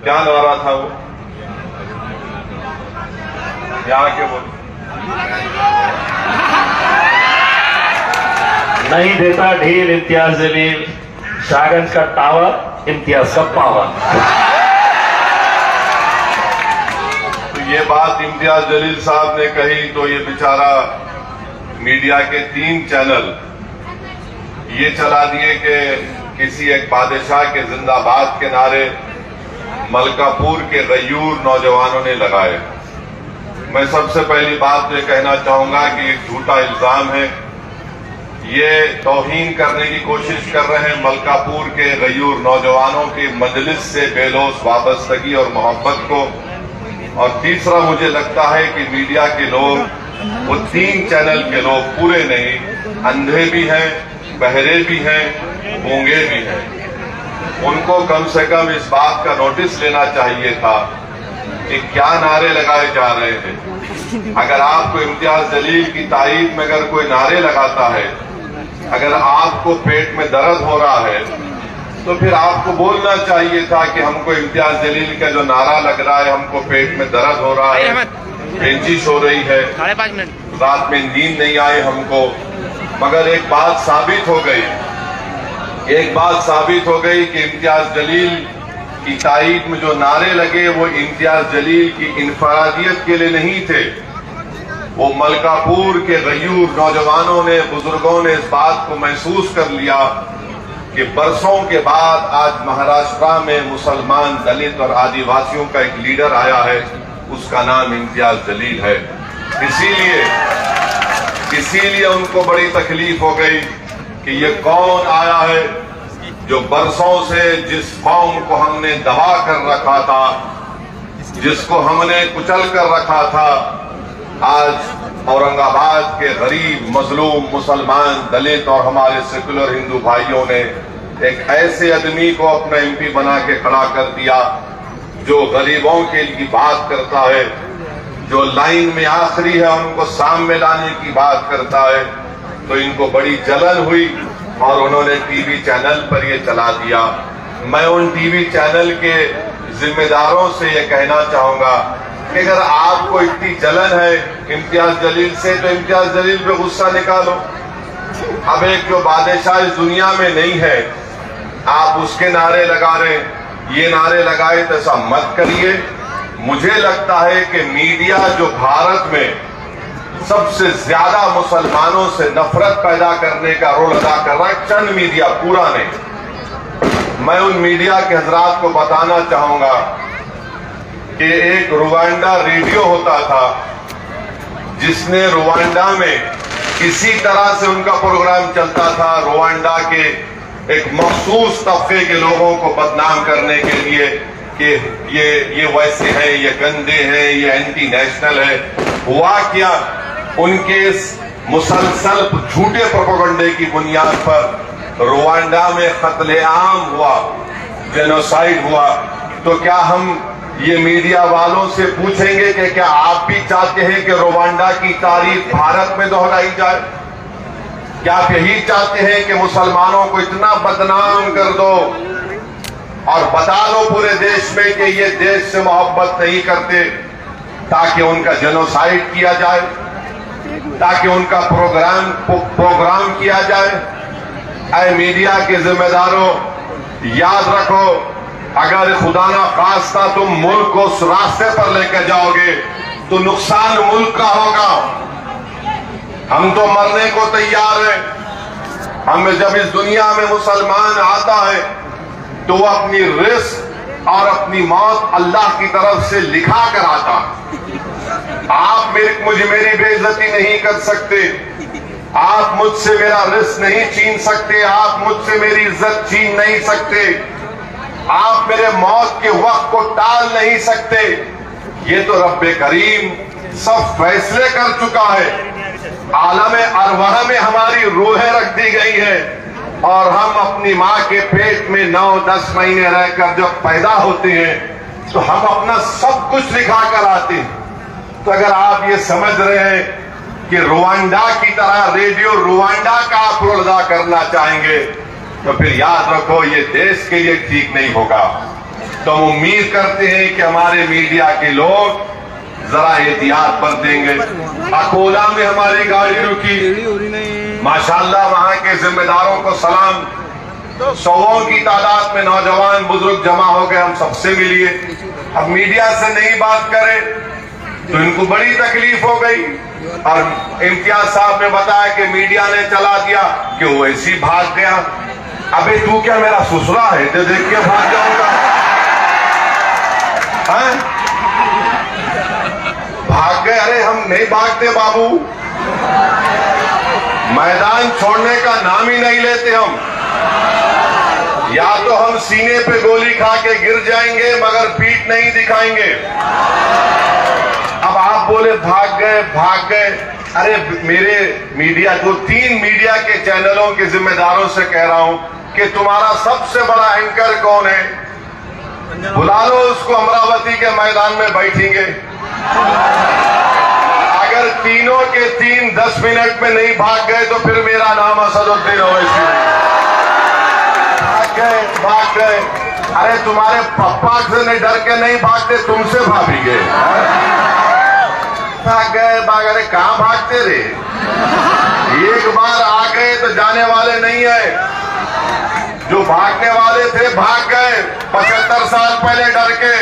क्या नारा था वो? यहाँ के बोल। नहीं देता ढील इम्तियाज जलील, शाहगंज का टावर इम्तियाज का पावर। तो ये बात इम्तियाज जलील साहब ने कही तो ये बेचारा मीडिया के 3 चैनल ये चला दिए कि किसी एक बादशाह के जिंदाबाद के नारे मलकापुर के गयूर नौजवानों ने लगाए। मैं सबसे पहली बात ये कहना चाहूंगा कि एक झूठा इल्जाम है। ये तौहीन करने की कोशिश कर रहे हैं मलकापुर के गयूर नौजवानों की मजलिस से बेलोस वाबस्तगी और मोहब्बत को। और तीसरा मुझे लगता है कि मीडिया के लोग, वो 3 चैनल के लोग पूरे नहीं, अंधे भी हैं, बहरे भी हैं, गूंगे भी हैं। उनको कम से कम इस बात का नोटिस लेना चाहिए था कि क्या नारे लगाए जा रहे हैं। अगर आपको इम्तियाज जलील की तारीफ में अगर कोई नारे लगाता है, अगर आपको पेट में दर्द हो रहा है, तो फिर आपको बोलना चाहिए था कि हमको इम्तियाज जलील का जो नारा लग रहा है, हमको पेट में दर्द हो रहा है, पेंचिश हो रही है, 5.5 मिनट रात में नींद नहीं आई हमको। मगर एक बात साबित हो गई कि इम्तियाज जलील की तारीफ में जो नारे लगे वो इम्तियाज जलील की इनफरादियत के लिए नहीं थे। वो मलकापुर के गयूर नौजवानों ने, बुजुर्गों ने इस बात को महसूस कर लिया कि बरसों के बाद आज महाराष्ट्र में मुसलमान, दलित और आदिवासियों का एक लीडर आया है, उसका नाम इम्तियाज जलील है। इसीलिए उनको बड़ी तकलीफ हो गई कि ये कौन आया है जो बरसों से जिस कौम को हमने दबा कर रखा था, जिसको हमने कुचल कर रखा था, आज औरंगाबाद के गरीब मजलूम मुसलमान, दलित और हमारे सेकुलर हिंदू भाइयों ने एक ऐसे आदमी को अपना एमपी बना के खड़ा कर दिया जो गरीबों के लिए बात करता है, जो लाइन में आखिरी है उनको सामने लाने की बात करता है। तो इनको बड़ी जलन हुई और उन्होंने टीवी चैनल पर ये चला दिया। मैं उन टीवी चैनल के जिम्मेदारों से ये कहना चाहूंगा कि अगर आपको इतनी जलन है इम्तियाज जलील से, तो इम्तियाज जलील पे गुस्सा निकालो। अब एक जो बादशाह इस दुनिया में नहीं है, आप उसके नारे लगा रहे हैं, ये नारे लगाए तो ऐसा मत करिए। मुझे लगता है कि मीडिया जो भारत में सबसे ज्यादा मुसलमानों से नफरत पैदा करने का रोल अदा कर रहा है, चंद मीडिया, पूरा नहीं। मैं उन मीडिया के हजरात को बताना चाहूंगा कि एक रुवांडा रेडियो होता था जिसने रुवांडा में इसी तरह से उनका प्रोग्राम चलता था, रुवांडा के एक मखसूस तबके के लोगों को बदनाम करने के लिए कि ये वैसे हैं, ये गंदे हैं, ये एंटी नेशनल है। हुआ क्या, उनके इस मुसलसल झूठे प्रोपेगेंडे की बुनियाद पर रुवांडा में कत्लेआम हुआ, जेनोसाइड हुआ। तो क्या हम ये मीडिया वालों से पूछेंगे कि क्या आप भी चाहते हैं कि रुवांडा की तारीख भारत में दोहराई जाए? क्या आप यही चाहते हैं कि मुसलमानों को इतना बदनाम कर दो और बता दो पूरे देश में कि ये देश से मोहब्बत नहीं करते, ताकि उनका जेनोसाइड किया जाए, ताकि उनका प्रोग्राम किया जाए? ऐ मीडिया के जिम्मेदारों, याद रखो, अगर खुदा ना खास्ता तुम मुल्क को उस रास्ते पर लेकर जाओगे तो नुकसान मुल्क का होगा। हम तो मरने को तैयार हैं। हमें जब इस दुनिया में मुसलमान आता है तो वो अपनी रिस्क और अपनी मौत अल्लाह की तरफ से लिखा कर आता। आप मेरी बेइज्जती नहीं कर सकते, आप मुझसे मेरा रिस्क नहीं छीन सकते, आप मुझसे मेरी इज्जत छीन नहीं सकते, आप मेरे मौत के वक्त को टाल नहीं सकते। ये तो रब्बे करीम सब फैसले कर चुका है। आलमे अरवाह में हमारी रूहें रख दी गई है और हम अपनी माँ के पेट में 9-10 महीने रहकर जब पैदा होते हैं तो हम अपना सब कुछ लिखा कर आते हैं। तो अगर आप ये समझ रहे हैं कि रुवांडा की तरह रेडियो रुवांडा का आप रोल अदा करना चाहेंगे तो फिर याद रखो ये देश के लिए ठीक नहीं होगा। तो हम उम्मीद करते हैं कि हमारे मीडिया के लोग जरा एहतियात बरतेंगे। अकोला में हमारी गाड़ी रुकी, माशाल्लाह वहां के जिम्मेदारों को सलाम। सौओं की तादाद में नौजवान बुजुर्ग जमा हो गए, हम सबसे मिलिए। अब मीडिया से नहीं बात करें तो इनको बड़ी तकलीफ हो गई। और इम्तियाज साहब ने बताया कि मीडिया ने चला दिया कि वो ऐसी भाग गया। अबे तू क्या मेरा ससुरा है जो देख के भाग जाऊंगा? भाग गए? अरे हम नहीं भागते बाबू, मैदान छोड़ने का नाम ही नहीं लेते हम। या तो हम सीने पे गोली खा के गिर जाएंगे मगर पीठ नहीं दिखाएंगे। अब आप बोले भाग गए भाग गए। अरे मेरे मीडिया को 3 मीडिया के चैनलों के जिम्मेदारों से कह रहा हूं कि तुम्हारा सबसे बड़ा एंकर कौन है, बुला लो उसको, अमरावती के मैदान में बैठेंगे। अगर तीनों के 3 10 मिनट में नहीं भाग गए तो फिर मेरा नाम असदुद्दीन ओवैसी। भाग गए। अरे तुम्हारे पप्पा से नहीं डर के नहीं भागते, तुमसे भाभी गए। भाग गए भाग। अरे कहां भागते रे? एक बार आ गए तो जाने वाले नहीं है। जो भागने वाले थे भाग गए 75 साल पहले डर के।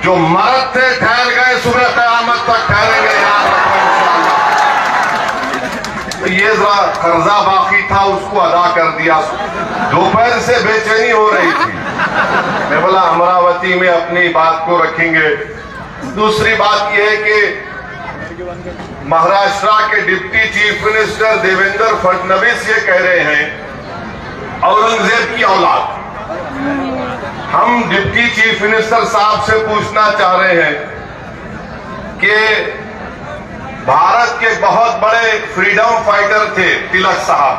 जो मरद थे ठहर गए, सुबह क़यामत तक ठहरेंगे। तो ये जरा कर्जा बाकी था उसको अदा कर दिया। दोपहर से बेचैनी हो रही थी। मैं बोला अमरावती में अपनी बात को रखेंगे। दूसरी बात यह है कि महाराष्ट्र के deputy chief minister Devendra Fadnavis ये कह रहे हैं औरंगजेब की औलाद। हम डिप्टी चीफ मिनिस्टर साहब से पूछना चाह रहे हैं कि भारत के बहुत बड़े फ्रीडम फाइटर थे तिलक साहब।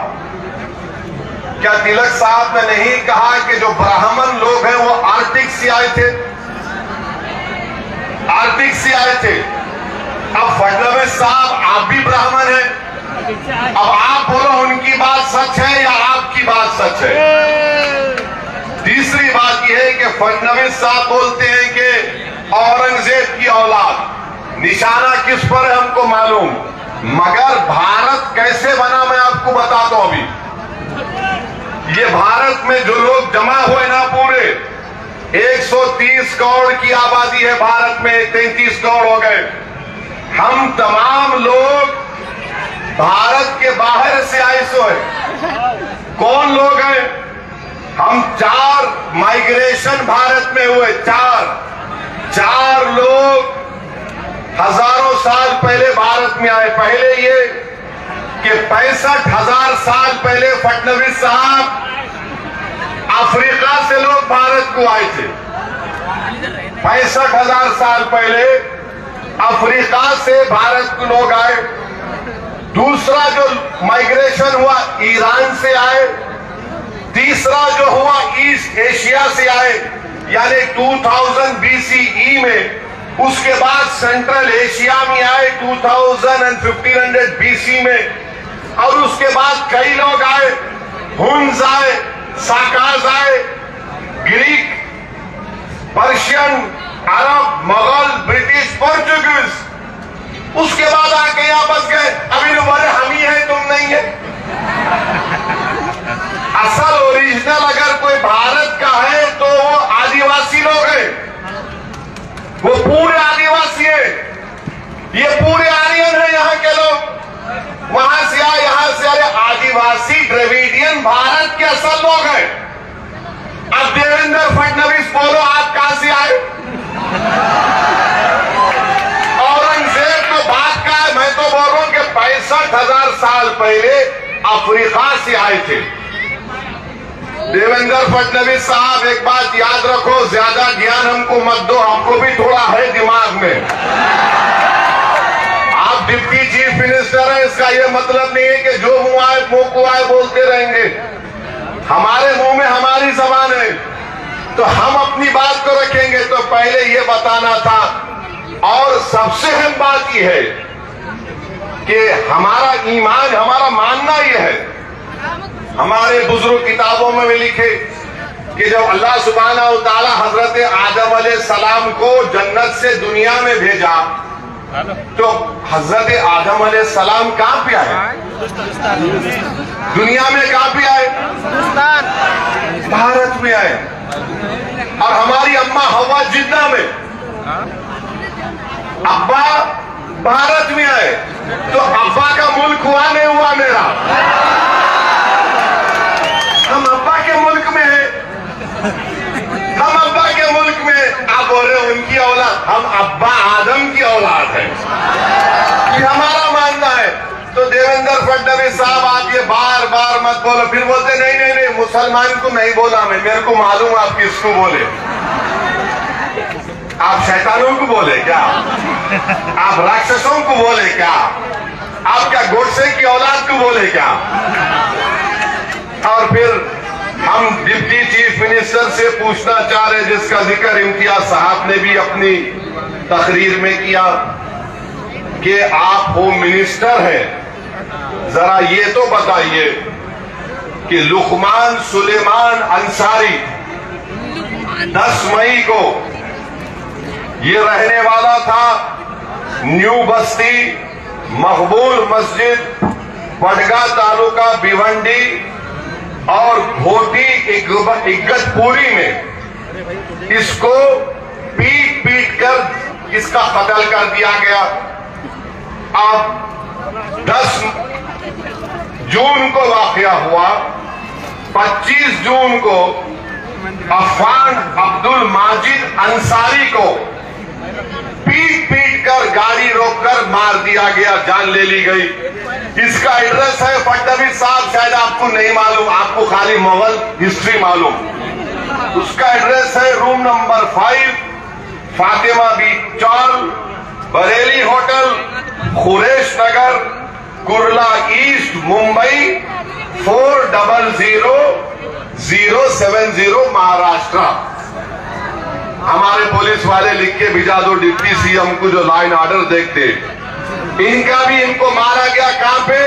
क्या तिलक साहब ने नहीं कहा कि जो ब्राह्मण लोग हैं वो आर्टिक से आए थे? आर्टिक से आए थे। अब फडणवीस साहब आप भी ब्राह्मण हैं, अब आप बोलो उनकी बात सच है या आपकी बात सच है? तीसरी बात यह है कि फडणवीस साहब बोलते हैं कि औरंगजेब की औलाद। निशाना किस पर है हमको मालूम, मगर भारत कैसे बना मैं आपको बताता हूं। अभी ये भारत में जो लोग जमा हुए ना, पूरे 130 करोड़ की आबादी है भारत में, 33 करोड़ हो गए। हम तमाम लोग भारत के बाहर से आए सो है। कौन लोग हैं? हम 4 माइग्रेशन भारत में हुए। 4 लोग हजारों साल पहले भारत में आए। पहले ये कि 65,000 साल पहले फडणवीस साहब अफ्रीका से लोग भारत को आए थे। 65,000 साल पहले अफ्रीका से भारत को लोग आए। दूसरा जो माइग्रेशन हुआ ईरान से आए। तीसरा जो हुआ ईस्ट एशिया से आए, यानी 2000 BCE में। उसके बाद सेंट्रल एशिया में आए 1500 BC में। और उसके बाद कई लोग आए, हुन्स आए, साकाज आए, ग्रीक, पर्शियन, अरब, मुगल, ब्रिटिश, पोर्चुगीज। उसके बाद आके यहां बस गए। अभी बोले हम ही है, तुम नहीं है। असल ओरिजिनल अगर कोई भारत का है तो वो आदिवासी लोग हैं, वो पूरे आदिवासी है। ये पूरे आर्यन है यहाँ के लोग। वहां से आए, यहां से आए। आदिवासी द्रविडियन भारत के असल लोग हैं। अब देवेंद्र फडणवीस बोलो आप कहां से आए? औरंगजेब तो बात का है। मैं तो बोल रहा हूं कि 65,000 साल पहले अफ्रीका से आए थे। देवेंद्र फडणवीस साहब एक बात याद रखो, ज्यादा ज्ञान हमको मत दो, हमको भी थोड़ा है दिमाग में। आप डिप्टी चीफ मिनिस्टर हैं, इसका यह मतलब नहीं है कि जो मुंह आए मुंह को आए बोलते रहेंगे। हमारे मुंह में हमारी जबान है, तो हम अपनी बात को रखेंगे। तो पहले ये बताना था। और सबसे अहम बात यह है कि हमारा ईमान, हमारा मानना यह है, हमारे बुजुर्ग किताबों में भी लिखे कि जब अल्लाह सुब्हानहू व तआला हजरत आदम अलैहिस्सलाम को जन्नत से दुनिया में भेजा तो हजरत आदम अलैहिस्सलाम कहां पे आए? दुनिया में कहां पे आए? भारत में आए। और हमारी अम्मा हवा जिद्दा में, अब्बा भारत में आए। तो अब्बा का मुल्क हुआ नहीं हुआ मेरा? हम अब्बा के मुल्क में है, हम अब्बा के मुल्क में। आप बोल रहे हो उनकी औलाद, हम अब्बा आदम की औलाद है, ये हमारा मानना है। तो देवेंद्र फडणवीस साहब आप ये बार बार मत बोलो। फिर बोलते नहीं नहीं नहीं मुसलमान को नहीं बोला मैं, मेरे को मालूम आप किसको बोले। आप शैतानों को बोले क्या? आप राक्षसों को बोले क्या? आप क्या गोडसे की औलाद को बोले क्या? और फिर हम डिप्टी चीफ मिनिस्टर से पूछना चाह रहे, जिसका जिक्र इम्तियाज साहब ने भी अपनी तकरीर में किया, कि आप होम मिनिस्टर हैं, जरा ये तो बताइए कि लुकमान सुलेमान अंसारी 10 मई को ये रहने वाला था न्यू बस्ती मकबूल मस्जिद पडगा तालुका भिवंडी और घोटी इगतपुरी में इसको पीट पीट कर इसका कत्ल कर दिया गया। अब 10 जून को वाकया हुआ, 25 जून को अफान अब्दुल माजिद अंसारी को पीट पीट कर गाड़ी रोककर मार दिया गया, जान ले ली गई। इसका एड्रेस है फडणवीस साहब, शायद आपको नहीं मालूम, आपको खाली मुगल हिस्ट्री मालूम। उसका एड्रेस है रूम नंबर 5 फातिमा बीच चौल बरेली होटल खुरेश नगर कुर्ला ईस्ट मुंबई 400070 महाराष्ट्र। हमारे पुलिस वाले लिख के भिजा दो डिप्टी सीएम को जो लाइन ऑर्डर देखते। इनका भी इनको मारा गया कहां पे?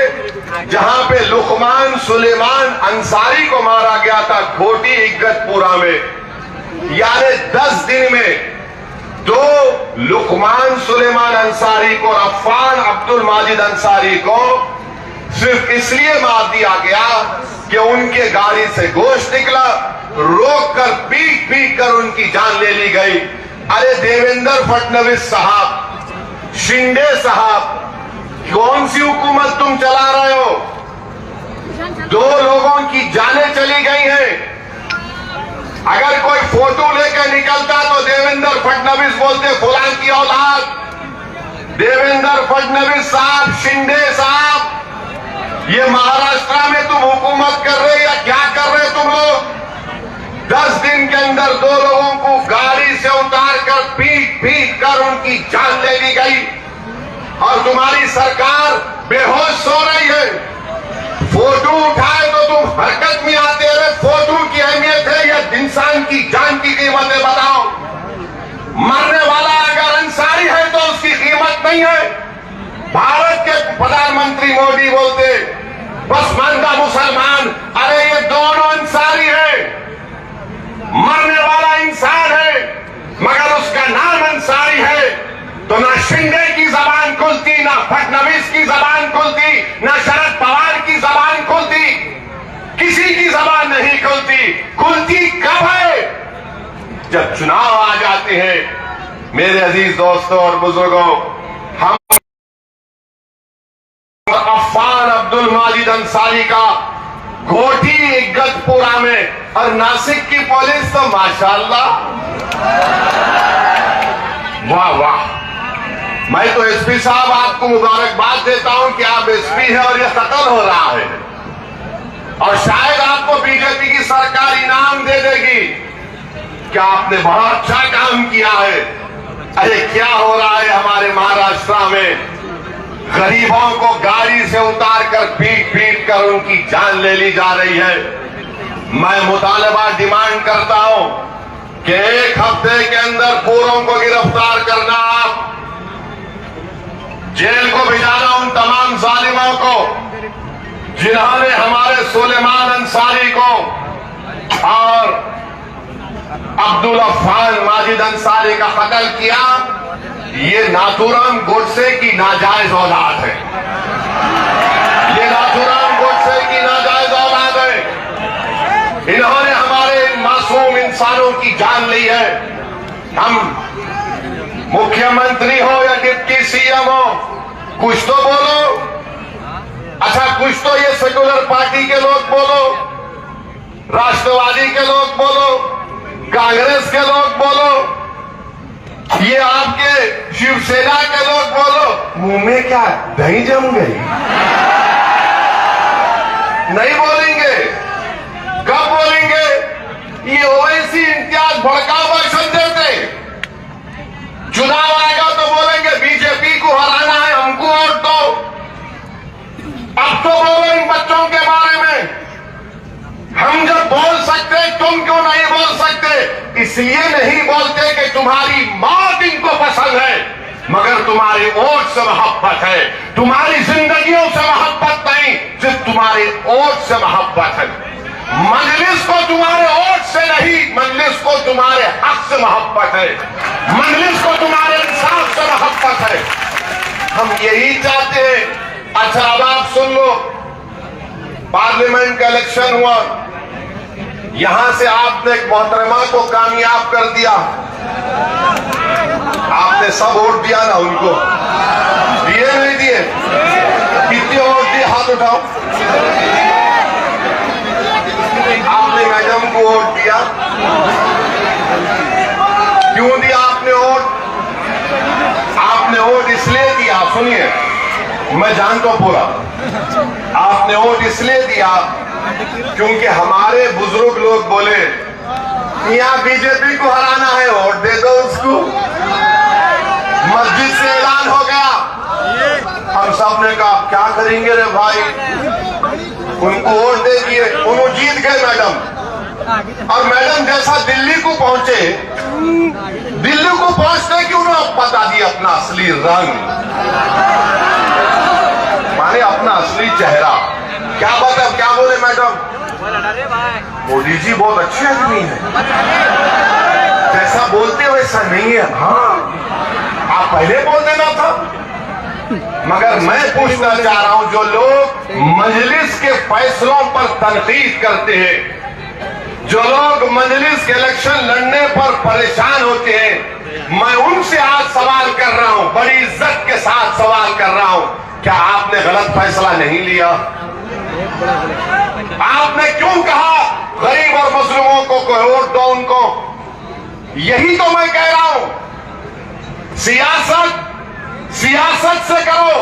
जहां पे लुकमान सुलेमान अंसारी को मारा गया था, घोटी इगतपुरा में। यानी 10 दिन में 2 लुकमान सुलेमान अंसारी को, अफान अब्दुल माजिद अंसारी को सिर्फ इसलिए मार दिया गया कि उनके गाड़ी से गोश्त निकला, रोक कर पीट पीट कर उनकी जान ले ली गई। अरे देवेंद्र फडणवीस साहब, शिंदे साहब, कौन सी हुकूमत तुम चला रहे हो? 2 लोगों की जानें चली गई हैं। अगर कोई फोटो लेकर निकलता तो देवेंद्र फडणवीस बोलते फुलां की औलाद। देवेंद्र फडणवीस साहब, शिंदे साहब, ये महाराष्ट्र में तुम हुकूमत कर रहे या क्या कर रहे तुम लोग? 10 दिन के अंदर 2 लोगों को गाड़ी से उतार कर पीट पीट कर उनकी जान ले ली गई और तुम्हारी सरकार बेहोश सो रही है। फोटो उठाए तो तुम हरकत में आते रहे। फोटो की अहमियत है या इंसान की जान की कीमत है? बताओ। मरने वाला अगर अंसारी है तो उसकी कीमत नहीं है। भारत के प्रधानमंत्री मोदी बोलते पसमानदा मुसलमान, अरे ये दोनों अंसारी है। मरने वाला इंसान है मगर उसका नाम अंसारी है। तो ना शिंदे की जबान खुलती, ना फडणवीस की जबान खुलती, ना शरद पवार की जबान खुलती, किसी की जबान नहीं खुलती। खुलती कब है? जब चुनाव आ जाते हैं। मेरे अजीज दोस्तों और बुजुर्गों, हम अफान अब्दुल माजिद अंसारी का घोटी इगतपुरा में और नासिक की पुलिस तो माशाअल्लाह, वाह वाह। मैं तो एसपी साहब आपको मुबारकबाद देता हूं कि आप एसपी हैं और ये कत्ल हो रहा है और शायद आपको बीजेपी की सरकार इनाम दे देगी कि आपने बहुत अच्छा काम किया है। अरे क्या हो रहा है हमारे महाराष्ट्र में? गरीबों को गाड़ी से उतार कर पीट पीट कर उनकी जान ले ली जा रही है। मैं मुतालबा डिमांड करता हूं कि 1 हफ्ते के अंदर पूरों को गिरफ्तार करना, आप जेल को भिजाना उन तमाम जालिमों को जिन्होंने हमारे सुलेमान अंसारी को और अब्दुल अफ़ान माजिद अंसारी का कत्ल किया, ये नाथूराम गोडसे की नाजायज औलाद है। ये नाथूराम गोडसे की नाजायज औलाद है। इन्होंने हमारे मासूम इंसानों की जान ली है। हम मुख्यमंत्री हो या डिप्टी सीएम हो, कुछ तो बोलो। अच्छा, कुछ तो ये सेकुलर पार्टी के लोग बोलो, राष्ट्रवादी के लोग बोलो, कांग्रेस के लोग बोलो, ये आपके शिवसेना के लोग बोलो। मुंह में क्या दही जम गई? नहीं बोलेंगे। कब बोलेंगे? ये ओवैसी इम्तियाज भड़काऊ भाषण देते, चुनाव आएगा तो बोलेंगे बीजेपी को हराना है, हमको वोट दो। अब तो बोलो इन बच्चों के बारे में। हम जब बोल सकते, तुम क्यों नहीं बोल सकते? इसलिए नहीं बोलते कि तुम्हारी मौत इनको पसंद है, मगर तुम्हारी वोट से मोहब्बत है। तुम्हारी जिंदगियों से मोहब्बत नहीं, सिर्फ तुम्हारी वोट से मोहब्बत है। मजलिस को तुम्हारे वोट से नहीं, मजलिस को तुम्हारे हक से मोहब्बत है। मजलिस को तुम्हारे इंसाफ से मोहब्बत है। हम यही चाहते हैं। अच्छा, अब आप सुन लो, पार्लियामेंट का इलेक्शन हुआ, यहां से आपने एक मोहतरमा को कामयाब कर दिया। आपने सब वोट दिया ना उनको? दिए नहीं दिए? कितने वोट दिए? हाथ उठाओ। आपने मैडम को वोट दिया। क्यों दिया आपने वोट? आपने वोट इसलिए दिया, सुनिए, मैं जानता हूं पूरा। आपने वोट इसलिए दिया क्योंकि हमारे बुजुर्ग लोग बोले यहाँ बीजेपी को हराना है, वोट दे दो उसको। मस्जिद से ऐलान हो गया, हम सब ने कहा क्या करेंगे रे भाई, उनको वोट दे दिए, उन्होंने जीत गए मैडम। और मैडम जैसा दिल्ली को पहुंचे, दिल्ली को पहुंचने की उन्होंने बता दिया अपना असली रंग, माने अपना असली चेहरा। क्या बता, क्या बोले मैडम? मोदी जी बहुत अच्छे आदमी है, जैसा बोलते वैसा नहीं है। हाँ, आप पहले बोल देना था। मगर मैं पूछना चाह रहा हूं, जो लोग मजलिस के फैसलों पर तनकीद करते हैं, जो लोग मजलिस के इलेक्शन लड़ने पर परेशान होते हैं, मैं उनसे आज सवाल कर रहा हूं, बड़ी इज्जत के साथ सवाल कर रहा हूं, क्या आपने गलत फैसला नहीं लिया? आपने क्यों कहा गरीब और मुस्लिमों को वोट दो उनको? यही तो मैं कह रहा हूं, सियासत सियासत से करो।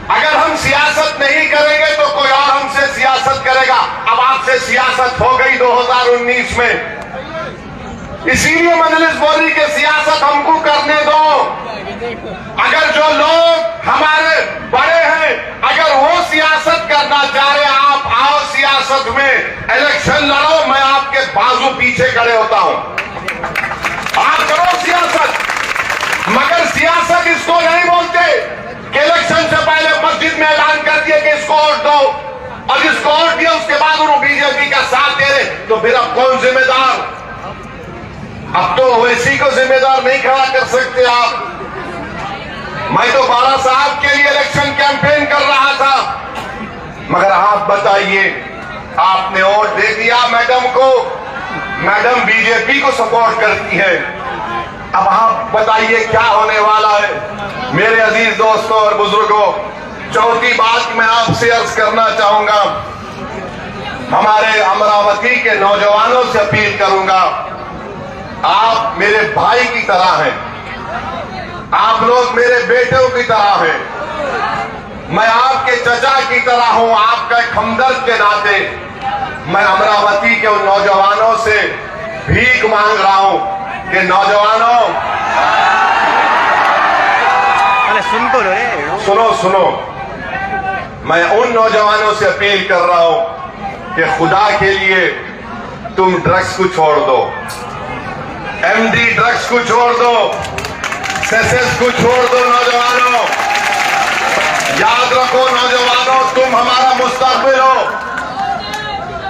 अगर हम सियासत नहीं करेंगे तो कोई और हमसे सियासत करेगा। अब आपसे सियासत हो गई 2019 में, इसीलिए मजलिस बोल रही कि सियासत हमको करने दो। अगर जो लोग हमारे बड़े हैं, अगर वो सियासत करना चाह रहे, आप आओ सियासत में, इलेक्शन लड़ो, मैं आपके बाजू पीछे खड़े होता हूं। आप करो सियासत, मगर सियासत इसको नहीं बोलते कि इलेक्शन से पहले मस्जिद में ऐलान कर दिया कि इसको वोट दो, और जिसको वोट दिया उसके बाद उन्होंने बीजेपी का साथ दे रहे, तो फिर अब कौन जिम्मेदार? अब तो ओवैसी को जिम्मेदार नहीं खड़ा कर सकते आप। मैं तो बाला साहब के लिए इलेक्शन कैंपेन कर रहा था, मगर आप बताइए, आपने वोट दे दिया मैडम को, मैडम बीजेपी को सपोर्ट करती है। अब आप बताइए क्या होने वाला है? मेरे अजीज दोस्तों और बुजुर्गों, चौथी बात मैं आपसे अर्ज करना चाहूंगा, हमारे अमरावती के नौजवानों से अपील करूंगा, आप मेरे भाई की तरह हैं, आप लोग मेरे बेटों की तरह हैं, मैं आपके चचा की तरह हूं, आपका एक हमदर्द के नाते मैं अमरावती के उन नौजवानों से भीख मांग रहा हूं कि नौजवानों, सुनो सुनो, मैं उन नौजवानों से अपील कर रहा हूं कि खुदा के लिए तुम ड्रग्स को छोड़ दो, एमडी ड्रग्स को छोड़ दो, सेसेस को छोड़ दो। नौजवानों याद रखो, नौजवानों तुम हमारा मुस्तकबिल हो,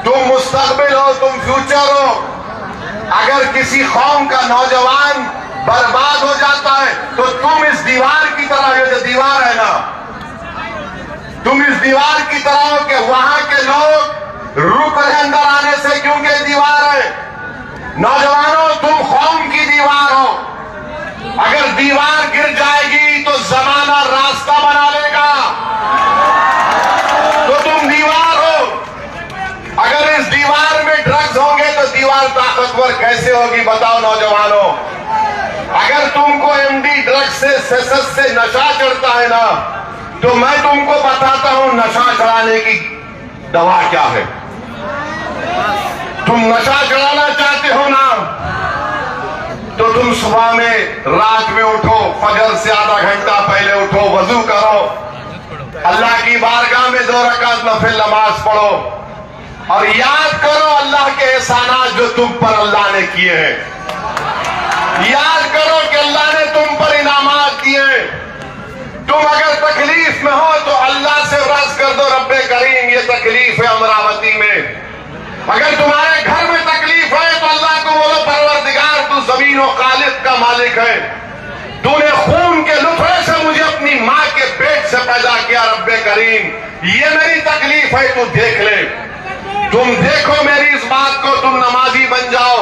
तुम मुस्तकबिल हो, तुम फ्यूचर हो। अगर किसी कौम का नौजवान बर्बाद हो जाता है तो तुम इस दीवार की तरह, ये जो दीवार है ना, तुम इस दीवार की तरह हो कि वहां के लोग रुक रहे अंदर आने से, क्योंकि दीवार है। नौजवानों, तुम कौम की दीवार हो। अगर दीवार गिर जाएगी तो जमाना रास्ता बना लेगा, तो तुम दीवार हो। अगर इस दीवार में ड्रग्स होंगे तो दीवार ताकतवर कैसे होगी, बताओ नौजवानों। अगर तुमको एमडी ड्रग्स से सेसस से नशा चढ़ता है ना, तो मैं तुमको बताता हूं नशा चढ़ाने की दवा क्या है। तुम नशा चढ़ाना चाहते हो ना, तो तुम सुबह में, रात में उठो, फजर से आधा घंटा पहले उठो, वजू करो, अल्लाह की बारगाह में 2 रकात नफिल नमाज पढ़ो और याद करो अल्लाह के एहसानात जो तुम पर अल्लाह ने किए हैं। याद करो कि अल्लाह ने तुम पर इनामात दिए। तुम अगर तकलीफ में हो तो अल्लाह से अर्ज कर दो, रब्बे करीम ये तकलीफ है अमरावती में। अगर तुम्हारे घर में तकलीफ है तो अल्लाह को बोलो, परवरदिगार तू जमीन और खालिक का मालिक है, तूने खून के लुत्फे से मुझे अपनी माँ के पेट से पैदा किया, रब्बे करीम ये मेरी तकलीफ है, तू देख ले। तुम देखो मेरी इस बात को, तुम नमाजी बन जाओ,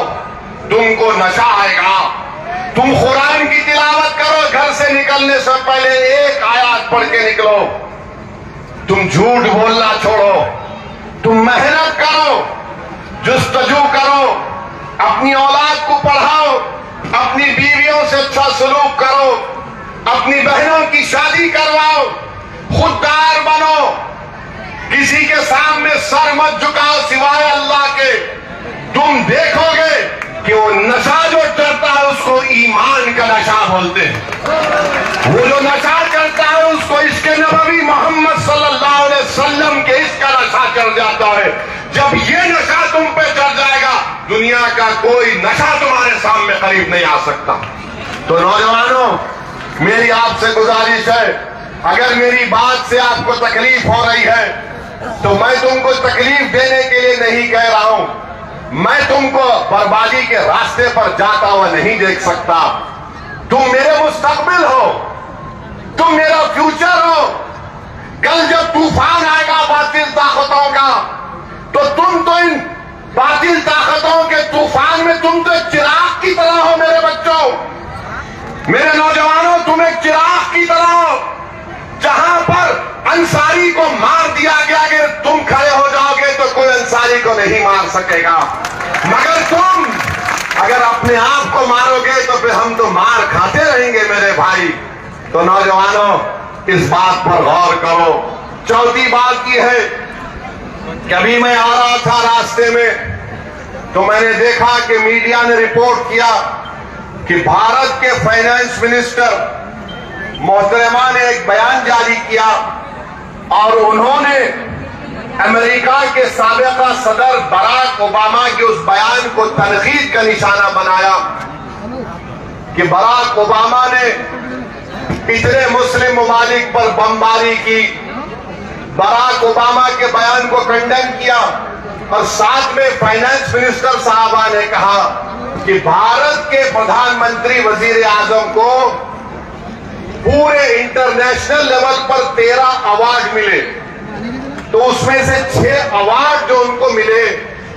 तुमको नशा आएगा। तुम कुरान की तिलावत करो, घर से निकलने से पहले 1 आयत पढ़ के निकलो। तुम झूठ बोलना छोड़ो, तुम मेहनत करो, जुस्तजू करो, अपनी औलाद को पढ़ाओ, अपनी बीवियों से अच्छा सलूक करो, अपनी बहनों की शादी करवाओ, खुददार बनो, किसी के सामने सर मत झुकाओ सिवाय अल्लाह के। तुम देखोगे कि वो नशा जो चढ़ता है उसको ईमान का नशा बोलते हैं। वो जो नशा चढ़ता है उसको इसके नबी मोहम्मद सल्लल्लाहु अलैहि वसल्लम के इसका नशा चढ़ जाता है। जब ये नशा तुम पे चढ़ जाएगा, दुनिया का कोई नशा तुम्हारे सामने करीब नहीं आ सकता। तो नौजवानों, मेरी आपसे गुजारिश है, अगर मेरी बात से आपको तकलीफ हो रही है तो मैं तुमको तकलीफ देने के लिए नहीं कह रहा हूं। मैं तुमको बर्बादी के रास्ते पर जाता हुआ नहीं देख सकता। तुम मेरे मुस्तकबिल हो, तुम मेरा फ्यूचर हो। कल जब तूफान आएगा बातिल ताकतों का, तो तुम तो इन बातिल ताकतों के तूफान में तुम तो एक चिराग की तरह हो। मेरे बच्चों, मेरे नौजवानों, तुम एक चिराग की तरह हो। जहां पर अंसारी को मार दिया गया, अगर तुम खड़े हो जाओगे तो कोई अंसारी को नहीं मार सकेगा। मगर तुम अगर अपने आप को मारोगे तो फिर हम तो मार खाते रहेंगे मेरे भाई। तो नौजवानों, इस बात पर गौर करो। चौथी बात की है कि अभी मैं आ रहा था रास्ते में तो मैंने देखा कि मीडिया ने रिपोर्ट किया कि भारत के फाइनेंस मिनिस्टर मोहतरमा ने एक बयान जारी किया और उन्होंने अमेरिका के साबिका सदर बराक ओबामा के उस बयान को तनकीद का निशाना बनाया कि बराक ओबामा ने इतने मुस्लिम ममालिक पर बमबारी की। बराक ओबामा के बयान को कंडेम किया और साथ में फाइनेंस मिनिस्टर साहबा ने कहा कि भारत के प्रधानमंत्री वजीर आजम को पूरे इंटरनेशनल लेवल पर 13 अवार्ड मिले, तो उसमें से 6 अवार्ड जो उनको मिले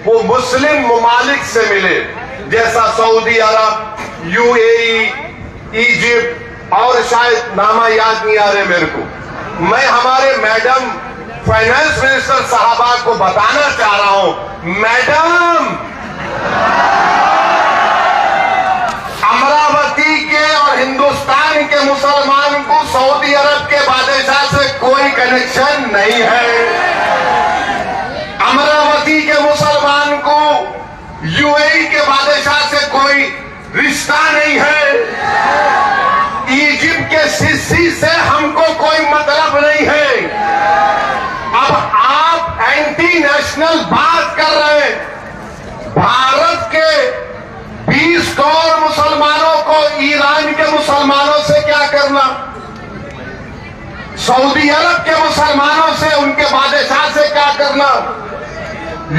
वो मुस्लिम ममालिक से मिले, जैसा सऊदी अरब, यूएई, इजिप्ट और शायद नामा याद नहीं आ रहे मेरे को। मैं हमारे मैडम फाइनेंस मिनिस्टर साहबा को बताना चाह रहा हूं, मैडम, अमरावती के और हिंदुस्तान के मुसलमान को सऊदी अरब के बादशाह से कोई कनेक्शन नहीं है। अमरावती के मुसलमान को यूएई के बादशाह से कोई रिश्ता नहीं है। इजिप्ट के सिसी से हमको कोई मतलब नहीं है। अब आप एंटी नेशनल बात कर रहे हैं। भारत के 20 करोड़ मुसलमानों को ईरान के मुसलमानों से क्या करना, सऊदी अरब के मुसलमानों से, उनके बादशाह से क्या करना,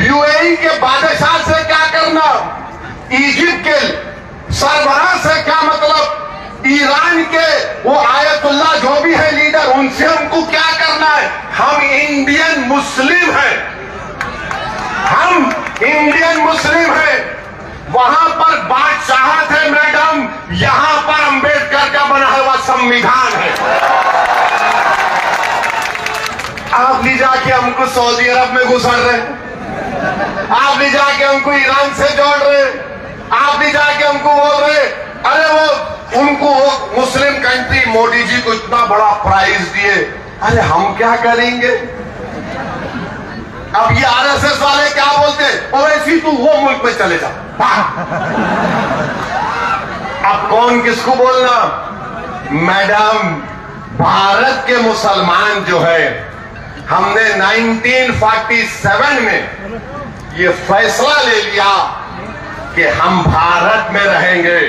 यूएई के बादशाह से क्या करना। इजिप्ट के सरबराह से क्या मतलब, ईरान के वो आयतुल्लाह जो भी है लीडर, उनसे हमको क्या करना है? हम इंडियन मुस्लिम हैं, हम इंडियन मुस्लिम हैं। वहां पर बादशाहत है मैडम, यहां पर अंबेडकर का बना हुआ संविधान है। आप ले जाके हमको सऊदी अरब में घुसा रहे, आप ले जाके हमको ईरान से जोड़ रहे, आप ले जाके हमको बोल रहे अरे वो उनको वो मुस्लिम कंट्री मोदी जी को इतना बड़ा प्राइज दिए, अरे हम क्या करेंगे? अब ये आरएसएस वाले क्या बोलते, और ऐसी तू वो मुल्क में चले जा। अब कौन किसको बोलना? मैडम, भारत के मुसलमान जो है, हमने 1947 में ये फैसला ले लिया कि हम भारत में रहेंगे।